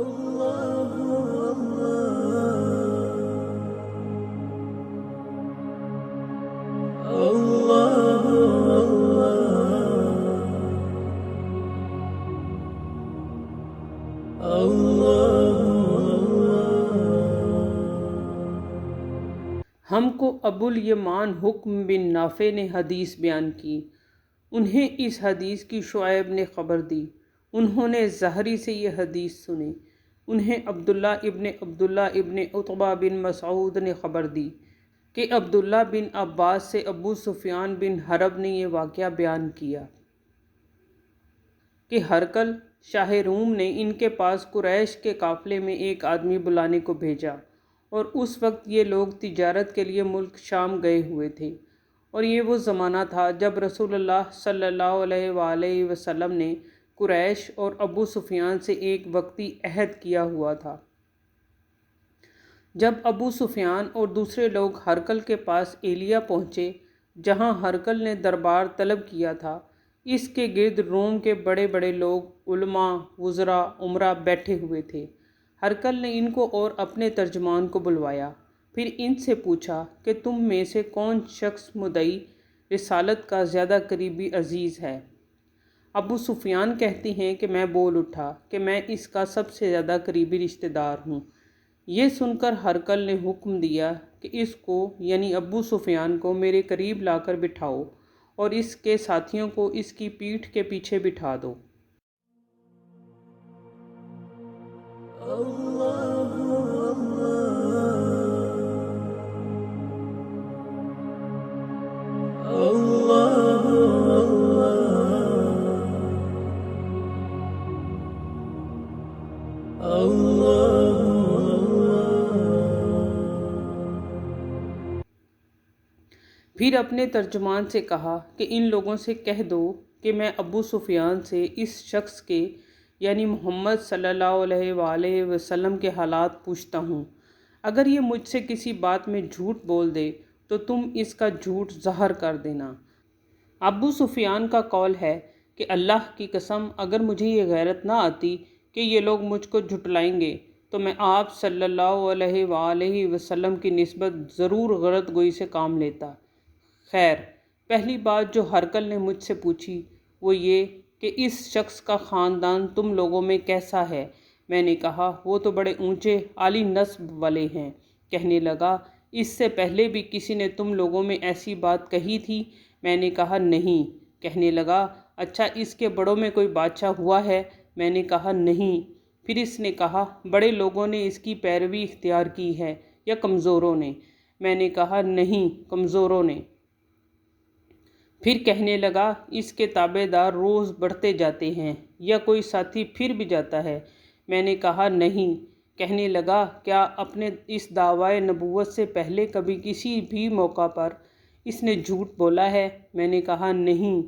ہم کو ابو الیمان حکم بن نافع نے حدیث بیان کی۔ انہیں اس حدیث کی شعیب نے خبر دی۔ انہوں نے زہری سے یہ حدیث سنی۔ انہیں عبداللہ ابن عتبہ بن مسعود نے خبر دی کہ عبداللہ بن عباس سے ابو سفیان بن حرب نے یہ واقعہ بیان کیا کہ ہرقل شاہ روم نے ان کے پاس قریش کے قافلے میں ایک آدمی بلانے کو بھیجا، اور اس وقت یہ لوگ تجارت کے لیے ملک شام گئے ہوئے تھے، اور یہ وہ زمانہ تھا جب رسول اللہ صلی اللہ علیہ وآلہ وسلم نے قریش اور ابو سفیان سے ایک وقتی عہد کیا ہوا تھا۔ جب ابو سفیان اور دوسرے لوگ ہرقل کے پاس ایلیا پہنچے، جہاں ہرقل نے دربار طلب کیا تھا، اس کے گرد روم کے بڑے بڑے لوگ، علماء، وزراء، امراء بیٹھے ہوئے تھے۔ ہرقل نے ان کو اور اپنے ترجمان کو بلوایا، پھر ان سے پوچھا کہ تم میں سے کون شخص مدعی رسالت کا زیادہ قریبی عزیز ہے؟ ابو سفیان کہتے ہیں کہ میں بول اٹھا کہ میں اس کا سب سے زیادہ قریبی رشتہ دار ہوں۔ یہ سن کر ہرقل نے حکم دیا کہ اس کو یعنی ابو سفیان کو میرے قریب لا کر بٹھاؤ، اور اس کے ساتھیوں کو اس کی پیٹھ کے پیچھے بٹھا دو۔ پھر اپنے ترجمان سے کہا کہ ان لوگوں سے کہہ دو کہ میں ابو سفیان سے اس شخص کے یعنی محمد صلی اللہ علیہ وآلہ وسلم کے حالات پوچھتا ہوں۔ اگر یہ مجھ سے کسی بات میں جھوٹ بول دے تو تم اس کا جھوٹ ظاہر کر دینا۔ ابو سفیان کا قول ہے کہ اللہ کی قسم اگر مجھے یہ غیرت نہ آتی کہ یہ لوگ مجھ کو جھٹلائیں گے تو میں آپ صلی اللہ علیہ وآلہ وسلم کی نسبت ضرور غلط گوئی سے کام لیتا۔ خیر، پہلی بات جو ہرقل نے مجھ سے پوچھی وہ یہ کہ اس شخص کا خاندان تم لوگوں میں کیسا ہے؟ میں نے کہا وہ تو بڑے اونچے عالی نسب والے ہیں۔ کہنے لگا اس سے پہلے بھی کسی نے تم لوگوں میں ایسی بات کہی تھی؟ میں نے کہا نہیں۔ کہنے لگا اچھا اس کے بڑوں میں کوئی بادشاہ ہوا ہے؟ میں نے کہا نہیں۔ پھر اس نے کہا بڑے لوگوں نے اس کی پیروی اختیار کی ہے یا کمزوروں نے؟ میں نے کہا نہیں، کمزوروں نے۔ پھر کہنے لگا اس کے تابع دار روز بڑھتے جاتے ہیں یا کوئی ساتھی پھر بھی جاتا ہے؟ میں نے کہا نہیں۔ کہنے لگا کیا اپنے اس دعویٰ نبوت سے پہلے کبھی کسی بھی موقع پر اس نے جھوٹ بولا ہے؟ میں نے کہا نہیں۔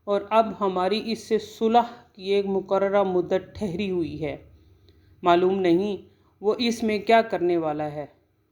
اور اب ہماری اس سے صلح کی ایک مقررہ مدت ٹھہری ہوئی ہے، معلوم نہیں وہ اس میں کیا کرنے والا ہے۔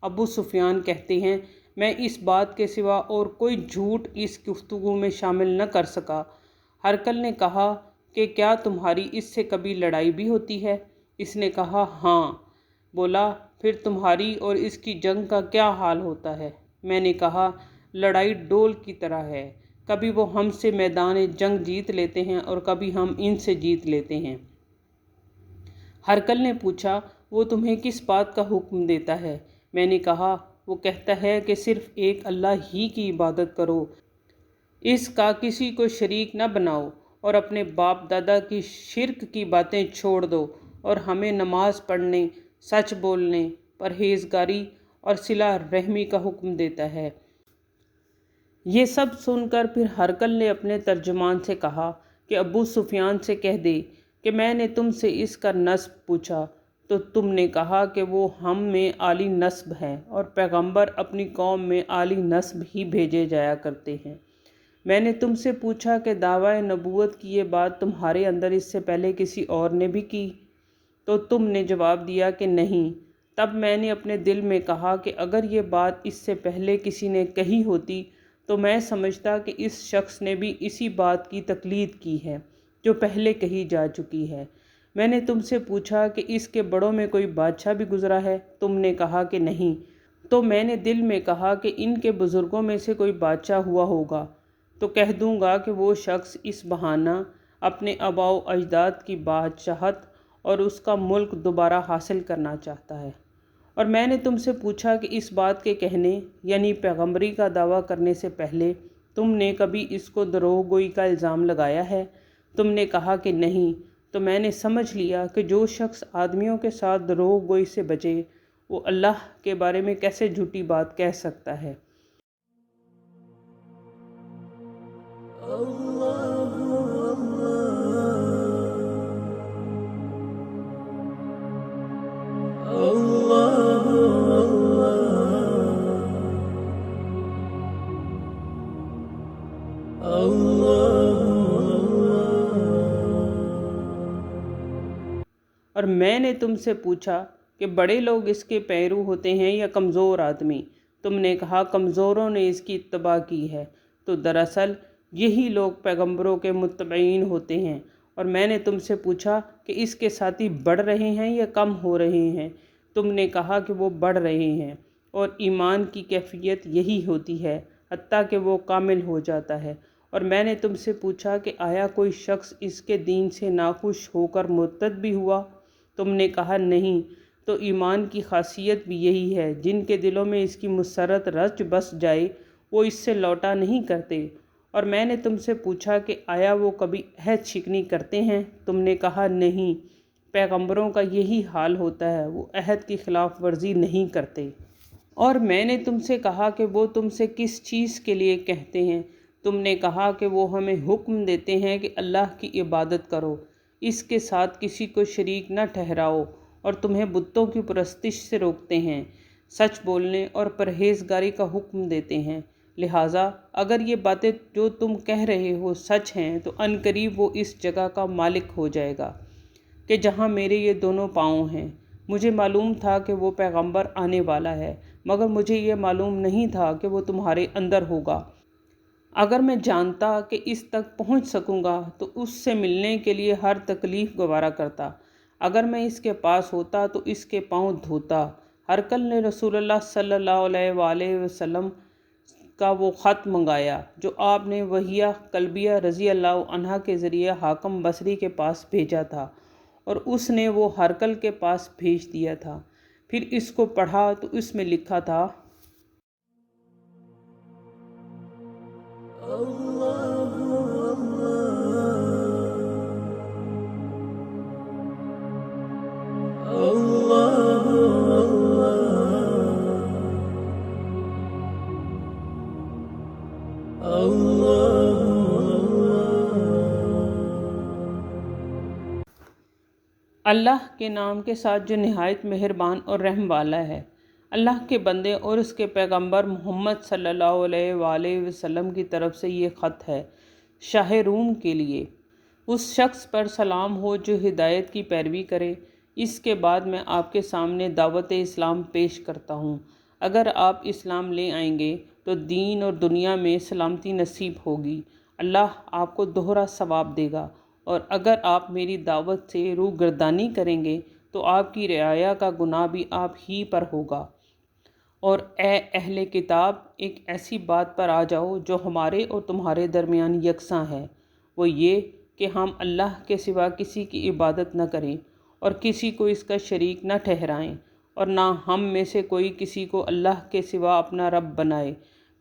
ابو سفیان کہتے ہیں میں اس بات کے سوا اور کوئی جھوٹ اس گفتگو میں شامل نہ کر سکا۔ ہرقل نے کہا کہ کیا تمہاری اس سے کبھی لڑائی بھی ہوتی ہے؟ اس نے کہا ہاں۔ بولا پھر تمہاری اور اس کی جنگ کا کیا حال ہوتا ہے؟ میں نے کہا لڑائی ڈول کی طرح ہے، کبھی وہ ہم سے میدان جنگ جیت لیتے ہیں اور کبھی ہم ان سے جیت لیتے ہیں۔ ہرقل نے پوچھا وہ تمہیں کس بات کا حکم دیتا ہے؟ میں نے کہا وہ کہتا ہے کہ صرف ایک اللہ ہی کی عبادت کرو، اس کا کسی کو شریک نہ بناؤ، اور اپنے باپ دادا کی شرک کی باتیں چھوڑ دو، اور ہمیں نماز پڑھنے، سچ بولنے، پرہیزگاری اور صلہ رحمی کا حکم دیتا ہے۔ یہ سب سن کر پھر ہرقل نے اپنے ترجمان سے کہا کہ ابو سفیان سے کہہ دے کہ میں نے تم سے اس کا نسب پوچھا تو تم نے کہا کہ وہ ہم میں عالی نسب ہیں اور پیغمبر اپنی قوم میں عالی نسب ہی بھیجے جایا کرتے ہیں۔ میں نے تم سے پوچھا کہ دعویٰ نبوت کی یہ بات تمہارے اندر اس سے پہلے کسی اور نے بھی کی؟ تو تم نے جواب دیا کہ نہیں۔ تب میں نے اپنے دل میں کہا کہ اگر یہ بات اس سے پہلے کسی نے کہی ہوتی تو میں سمجھتا کہ اس شخص نے بھی اسی بات کی تقلید کی ہے جو پہلے کہی جا چکی ہے۔ میں نے تم سے پوچھا کہ اس کے بڑوں میں کوئی بادشاہ بھی گزرا ہے؟ تم نے کہا کہ نہیں۔ تو میں نے دل میں کہا کہ ان کے بزرگوں میں سے کوئی بادشاہ ہوا ہوگا تو کہہ دوں گا کہ وہ شخص اس بہانہ اپنے آباء و اجداد کی بادشاہت اور اس کا ملک دوبارہ حاصل کرنا چاہتا ہے۔ اور میں نے تم سے پوچھا کہ اس بات کے کہنے یعنی پیغمبری کا دعویٰ کرنے سے پہلے تم نے کبھی اس کو دروغ گوئی کا الزام لگایا ہے؟ تم نے کہا کہ نہیں۔ تو میں نے سمجھ لیا کہ جو شخص آدمیوں کے ساتھ دروغ گوئی سے بچے وہ اللہ کے بارے میں کیسے جھوٹی بات کہہ سکتا ہے۔ اور میں نے تم سے پوچھا کہ بڑے لوگ اس کے پیرو ہوتے ہیں یا کمزور آدمی؟ تم نے کہا کمزوروں نے اس کی اتباع کی ہے۔ تو دراصل یہی لوگ پیغمبروں کے متبعین ہوتے ہیں۔ اور میں نے تم سے پوچھا کہ اس کے ساتھی بڑھ رہے ہیں یا کم ہو رہے ہیں؟ تم نے کہا کہ وہ بڑھ رہے ہیں، اور ایمان کی کیفیت یہی ہوتی ہے حتیٰ کہ وہ کامل ہو جاتا ہے۔ اور میں نے تم سے پوچھا کہ آیا کوئی شخص اس کے دین سے ناخوش ہو کر مرتد بھی ہوا؟ تم نے کہا نہیں۔ تو ایمان کی خاصیت بھی یہی ہے، جن کے دلوں میں اس کی مسرت رچ بس جائے وہ اس سے لوٹا نہیں کرتے۔ اور میں نے تم سے پوچھا کہ آیا وہ کبھی عہد شکنی کرتے ہیں؟ تم نے کہا نہیں۔ پیغمبروں کا یہی حال ہوتا ہے، وہ عہد کی خلاف ورزی نہیں کرتے۔ اور میں نے تم سے کہا کہ وہ تم سے کس چیز کے لیے کہتے ہیں؟ تم نے کہا کہ وہ ہمیں حکم دیتے ہیں کہ اللہ کی عبادت کرو، اس کے ساتھ کسی کو شریک نہ ٹھہراؤ، اور تمہیں بتوں کی پرستش سے روکتے ہیں، سچ بولنے اور پرہیزگاری کا حکم دیتے ہیں۔ لہٰذا اگر یہ باتیں جو تم کہہ رہے ہو سچ ہیں تو عنقریب وہ اس جگہ کا مالک ہو جائے گا کہ جہاں میرے یہ دونوں پاؤں ہیں۔ مجھے معلوم تھا کہ وہ پیغمبر آنے والا ہے، مگر مجھے یہ معلوم نہیں تھا کہ وہ تمہارے اندر ہوگا۔ اگر میں جانتا کہ اس تک پہنچ سکوں گا تو اس سے ملنے کے لیے ہر تکلیف گوارا کرتا۔ اگر میں اس کے پاس ہوتا تو اس کے پاؤں دھوتا۔ ہرقل نے رسول اللہ صلی اللہ علیہ وآلہ وسلم کا وہ خط منگایا جو آپ نے وہیہ کلبیہ رضی اللہ عنہا کے ذریعے حاکم بصری کے پاس بھیجا تھا، اور اس نے وہ ہرقل کے پاس بھیج دیا تھا۔ پھر اس کو پڑھا تو اس میں لکھا تھا، اللہ کے نام کے ساتھ جو نہایت مہربان اور رحم والا ہے۔ اللہ کے بندے اور اس کے پیغمبر محمد صلی اللہ علیہ وآلہ وسلم کی طرف سے یہ خط ہے، شاہ روم کے لیے۔ اس شخص پر سلام ہو جو ہدایت کی پیروی کرے۔ اس کے بعد میں آپ کے سامنے دعوت اسلام پیش کرتا ہوں۔ اگر آپ اسلام لے آئیں گے تو دین اور دنیا میں سلامتی نصیب ہوگی، اللہ آپ کو دوہرا ثواب دے گا، اور اگر آپ میری دعوت سے روگردانی کریں گے تو آپ کی رعایا کا گناہ بھی آپ ہی پر ہوگا۔ اور اے اہل کتاب، ایک ایسی بات پر آ جاؤ جو ہمارے اور تمہارے درمیان یکساں ہے، وہ یہ کہ ہم اللہ کے سوا کسی کی عبادت نہ کریں اور کسی کو اس کا شریک نہ ٹھہرائیں، اور نہ ہم میں سے کوئی کسی کو اللہ کے سوا اپنا رب بنائے۔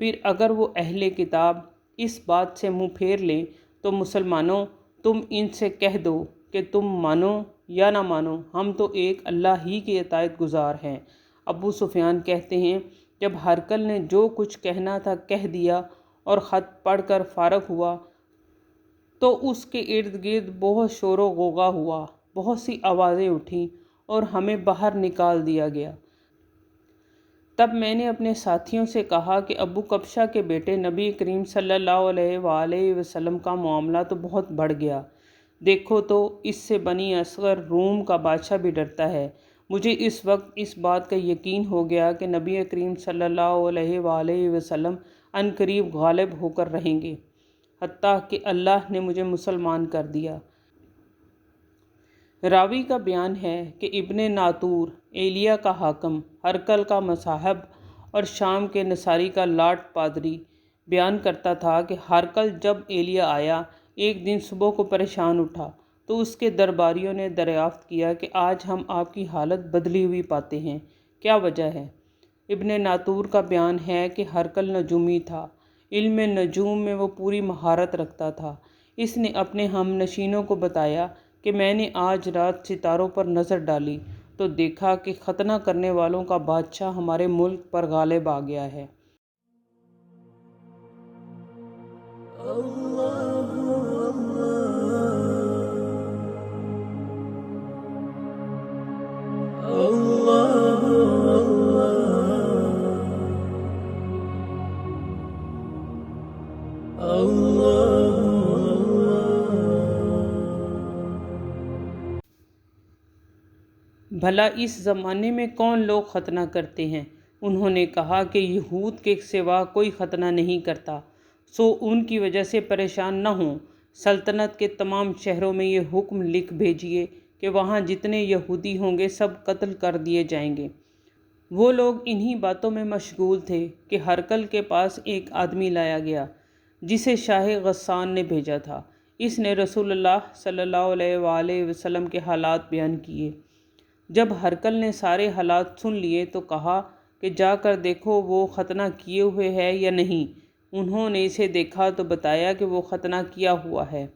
پھر اگر وہ اہل کتاب اس بات سے منہ پھیر لیں تو مسلمانوں، تم ان سے کہہ دو کہ تم مانو یا نہ مانو، ہم تو ایک اللہ ہی کے اطاعت گزار ہیں۔ ابو سفیان کہتے ہیں، جب ہرقل نے جو کچھ کہنا تھا کہہ دیا اور خط پڑھ کر فارغ ہوا تو اس کے ارد گرد بہت شور و غوغا ہوا، بہت سی آوازیں اٹھیں، اور ہمیں باہر نکال دیا گیا۔ تب میں نے اپنے ساتھیوں سے کہا کہ ابو کبشہ کے بیٹے نبی کریم صلی اللہ علیہ وآلہ وسلم کا معاملہ تو بہت بڑھ گیا، دیکھو تو اس سے بنی اصغر روم کا بادشاہ بھی ڈرتا ہے۔ مجھے اس وقت اس بات کا یقین ہو گیا کہ نبی کریم صلی اللہ علیہ وآلہ وسلم عنقریب غالب ہو کر رہیں گے، حتیٰ کہ اللہ نے مجھے مسلمان کر دیا۔ راوی کا بیان ہے کہ ابن ناطور، ایلیا کا حاکم، ہرقل کا مصاحب اور شام کے نصاری کا لاٹ پادری بیان کرتا تھا کہ ہرقل جب ایلیا آیا ایک دن صبح کو پریشان اٹھا تو اس کے درباریوں نے دریافت کیا کہ آج ہم آپ کی حالت بدلی ہوئی پاتے ہیں، کیا وجہ ہے؟ ابن ناطور کا بیان ہے کہ ہرقل نجومی تھا، علم نجوم میں وہ پوری مہارت رکھتا تھا۔ اس نے اپنے ہم نشینوں کو بتایا کہ میں نے آج رات ستاروں پر نظر ڈالی تو دیکھا کہ ختنہ کرنے والوں کا بادشاہ ہمارے ملک پر غالب آ گیا ہے۔ بھلا اس زمانے میں کون لوگ ختنہ کرتے ہیں؟ انہوں نے کہا کہ یہود کے سوا کوئی ختنہ نہیں کرتا، سو ان کی وجہ سے پریشان نہ ہوں۔ سلطنت کے تمام شہروں میں یہ حکم لکھ بھیجیے کہ وہاں جتنے یہودی ہوں گے سب قتل کر دیے جائیں گے۔ وہ لوگ انہی باتوں میں مشغول تھے کہ ہرقل کے پاس ایک آدمی لایا گیا جسے شاہ غسان نے بھیجا تھا۔ اس نے رسول اللہ صلی اللہ علیہ وآلہ وسلم کے حالات بیان کیے۔ جب ہرقل نے سارے حالات سن لیے تو کہا کہ جا کر دیکھو وہ ختنہ کیے ہوئے ہے یا نہیں۔ انہوں نے اسے دیکھا تو بتایا کہ وہ ختنہ کیا ہوا ہے۔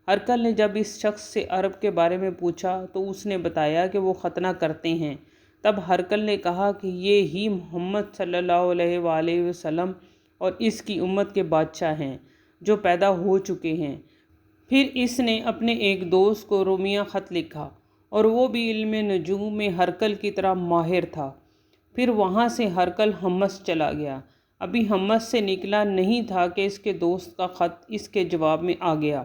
ہرقل نے جب اس شخص سے عرب کے بارے میں پوچھا تو اس نے بتایا کہ وہ ختنہ کرتے ہیں۔ تب ہرقل نے کہا کہ یہ ہی محمد صلی اللہ علیہ وآلہ وسلم اور اس کی امت کے بادشاہ ہیں جو پیدا ہو چکے ہیں۔ پھر اس نے اپنے ایک دوست کو رومیہ خط لکھا اور وہ بھی علم نجوم میں ہرقل کی طرح ماہر تھا۔ پھر وہاں سے ہرقل حمص چلا گیا۔ ابھی حمص سے نکلا نہیں تھا کہ اس کے دوست کا خط اس کے جواب میں آ گیا۔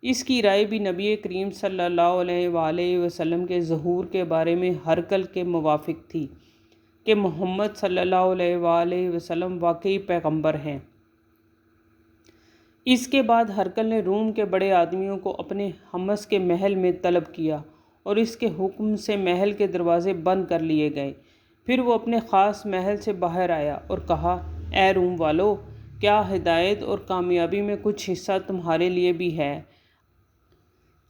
اس کی رائے بھی نبی کریم صلی اللہ علیہ وآلہ وسلم کے ظہور کے بارے میں ہرقل کے موافق تھی کہ محمد صلی اللہ علیہ وآلہ وسلم واقعی پیغمبر ہیں۔ اس کے بعد ہرقل نے روم کے بڑے آدمیوں کو اپنے حمص کے محل میں طلب کیا اور اس کے حکم سے محل کے دروازے بند کر لیے گئے۔ پھر وہ اپنے خاص محل سے باہر آیا اور کہا، اے روم والو، کیا ہدایت اور کامیابی میں کچھ حصہ تمہارے لیے بھی ہے؟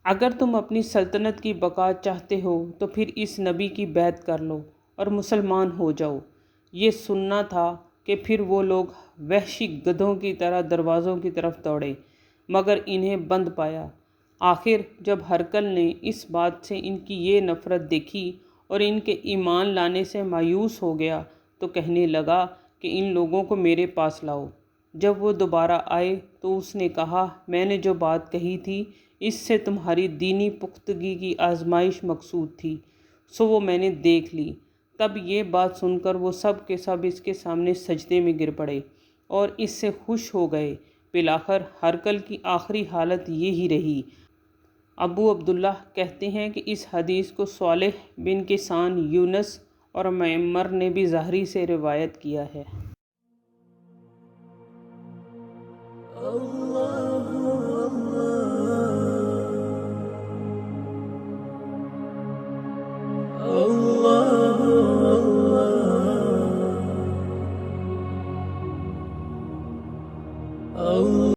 اگر تم اپنی سلطنت کی بقا چاہتے ہو تو پھر اس نبی کی بیعت کر لو اور مسلمان ہو جاؤ۔ یہ سننا تھا کہ پھر وہ لوگ وحشی گدھوں کی طرح دروازوں کی طرف دوڑے مگر انہیں بند پایا۔ آخر جب ہرقل نے اس بات سے ان کی یہ نفرت دیکھی اور ان کے ایمان لانے سے مایوس ہو گیا تو کہنے لگا کہ ان لوگوں کو میرے پاس لاؤ۔ جب وہ دوبارہ آئے تو اس نے کہا، میں نے جو بات کہی تھی اس سے تمہاری دینی پختگی کی آزمائش مقصود تھی، سو وہ میں نے دیکھ لی۔ تب یہ بات سن کر وہ سب کے سب اس کے سامنے سجدے میں گر پڑے اور اس سے خوش ہو گئے۔ بالآخر ہرقل کی آخری حالت یہی رہی۔ ابو عبداللہ کہتے ہیں کہ اس حدیث کو صالح بن کیسان، یونس اور معمر نے بھی زہری سے روایت کیا ہے۔